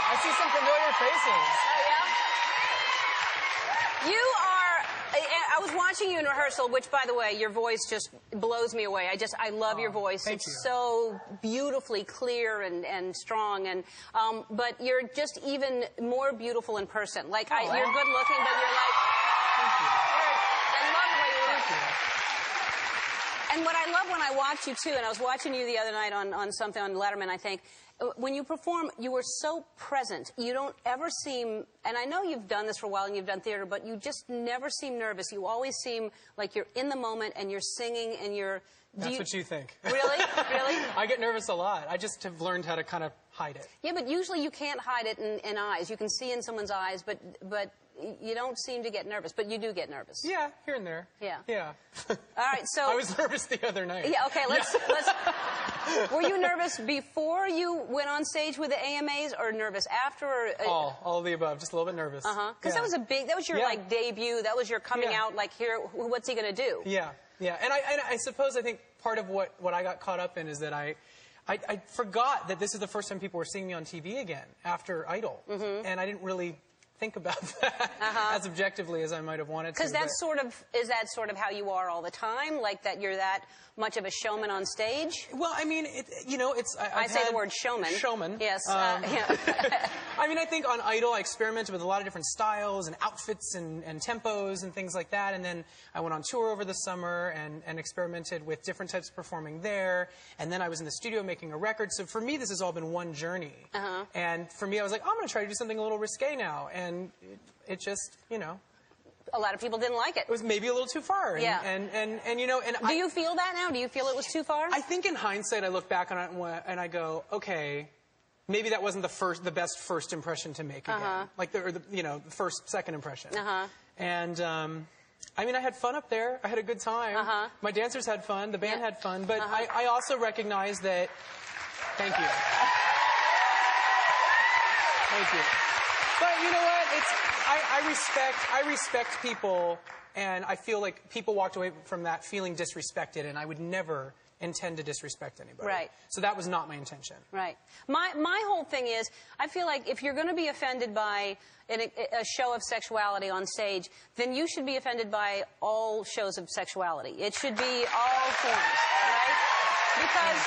I see some familiar faces. Oh, yeah? You are... I was watching you in rehearsal, which, by the way, your voice just blows me away. I love your voice. Thank It's you. so beautifully clear and strong. And but you're just even more beautiful in person. Like, you're good looking, but you're like... Thank you. I love the way you look. Thank you. And what I love when I watch you, too, and I was watching you the other night on something on Letterman, I think, when you perform, you were so present. You don't ever seem, and I know you've done this for a while and you've done theater, but you just never seem nervous. You always seem like you're in the moment and you're singing and you're... That's what you think. Really? Really? I get nervous a lot. I just have learned how to kind of hide it. Yeah, but usually you can't hide it in eyes. You can see in someone's eyes, but you don't seem to get nervous. But you do get nervous. Yeah, here and there. Yeah. Yeah. All right, so... I was nervous the other night. Yeah, okay, let's... Were you nervous before you went on stage with the AMAs, or nervous after? Or, all of the above. Just a little bit nervous. Because that was your like debut. That was your coming out. Like, here, what's he going to do? Yeah, yeah. And I suppose I think part of what I got caught up in is that I forgot that this is the first time people were seeing me on TV again after Idol, and I didn't really think about that as objectively as I might have wanted to. Because that's is that sort of how you are all the time? Like that you're that much of a showman on stage? Well, I mean, it's... I say the word showman. Showman. Yes. Yeah. I mean, I think on Idol I experimented with a lot of different styles and outfits and tempos and things like that. And then I went on tour over the summer and experimented with different types of performing there. And then I was in the studio making a record. So for me, this has all been one journey. And for me, I was like, I'm going to try to do something a little risque now. And it just, a lot of people didn't like it. It was maybe a little too far. Yeah. And do you feel that now? Do you feel it was too far? I think in hindsight, I look back on it and I go, okay, maybe that wasn't the best first impression to make again. Like the second impression. And I mean, I had fun up there. I had a good time. My dancers had fun. The band had fun. But I also recognize that. Thank you. Thank you. But you know what? I respect people, and I feel like people walked away from that feeling disrespected, and I would never intend to disrespect anybody. Right. So that was not my intention. Right. My whole thing is, I feel like if you're going to be offended by a show of sexuality on stage, then you should be offended by all shows of sexuality. It should be all forms, right? Because,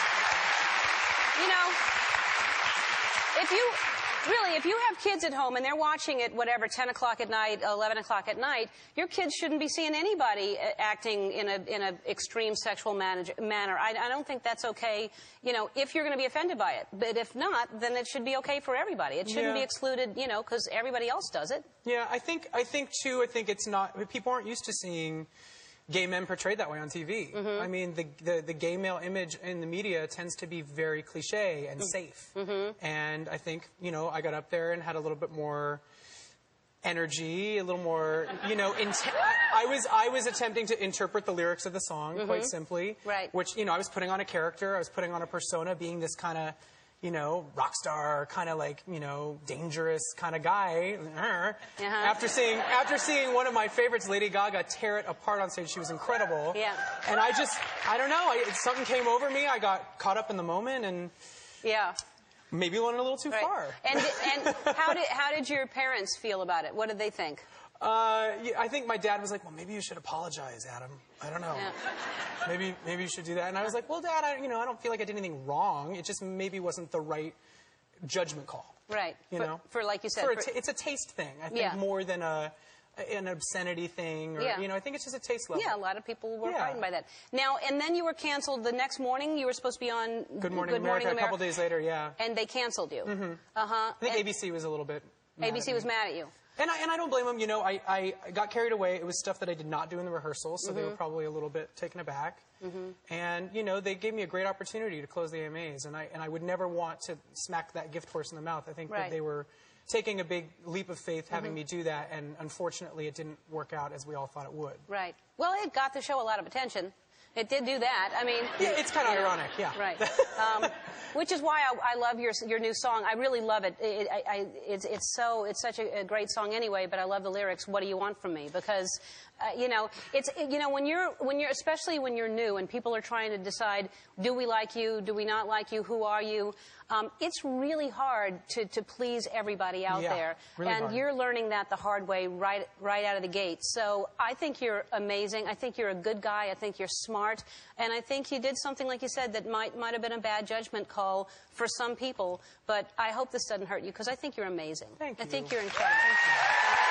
if you have kids at home and they're watching it, whatever, 10 o'clock at night, 11 o'clock at night, your kids shouldn't be seeing anybody acting in an extreme sexual manner. I don't think that's okay, if you're going to be offended by it. But if not, then it should be okay for everybody. It shouldn't be excluded, because everybody else does it. Yeah, I think it's not, people aren't used to seeing gay men portrayed that way on TV. I mean, the gay male image in the media tends to be very cliche and safe. And I think, I got up there and had a little bit more energy, a little more, I was attempting to interpret the lyrics of the song, quite simply. Right. Which, I was putting on a character, I was putting on a persona, being this kind of, rock star, kind of like, dangerous kind of guy. After seeing one of my favorites, Lady Gaga, tear it apart on stage, she was incredible. Yeah. And I don't know, something came over me, I got caught up in the moment, and maybe went a little too far. And how did your parents feel about it? What did they think? I think my dad was like, well, maybe you should apologize, Adam. I don't know. Yeah. Maybe you should do that. And I was like, well, Dad, I don't feel like I did anything wrong. It just maybe wasn't the right judgment call. Right. For like you said. It's a taste thing, I think, more than an obscenity thing. Or, I think it's just a taste level. Yeah, a lot of people were frightened by that. Now, and then you were canceled the next morning. You were supposed to be on Good Morning America. A couple days later, yeah. And they canceled you. I think ABC was a little bit mad ABC was mad at you. And I don't blame them. I got carried away. It was stuff that I did not do in the rehearsal, so they were probably a little bit taken aback. And, they gave me a great opportunity to close the AMAs, and I would never want to smack that gift horse in the mouth. I think that they were taking a big leap of faith having me do that, and unfortunately it didn't work out as we all thought it would. Right. Well, it got the show a lot of attention. It did do that. I mean, yeah, it's kind of ironic. Yeah, right. Which is why I love your new song. I really love it. It's such a great song anyway. But I love the lyrics. What do you want from me? Because when you're especially when you're new and people are trying to decide, do we like you? Do we not like you? Who are you? It's really hard to please everybody out there. Really and hard. You're learning that the hard way right out of the gate. So I think you're amazing. I think you're a good guy. I think you're smart. And I think you did something, like you said, that might have been a bad judgment call for some people. But I hope this doesn't hurt you, because I think you're amazing. Thank you. I think you're incredible. Thank you.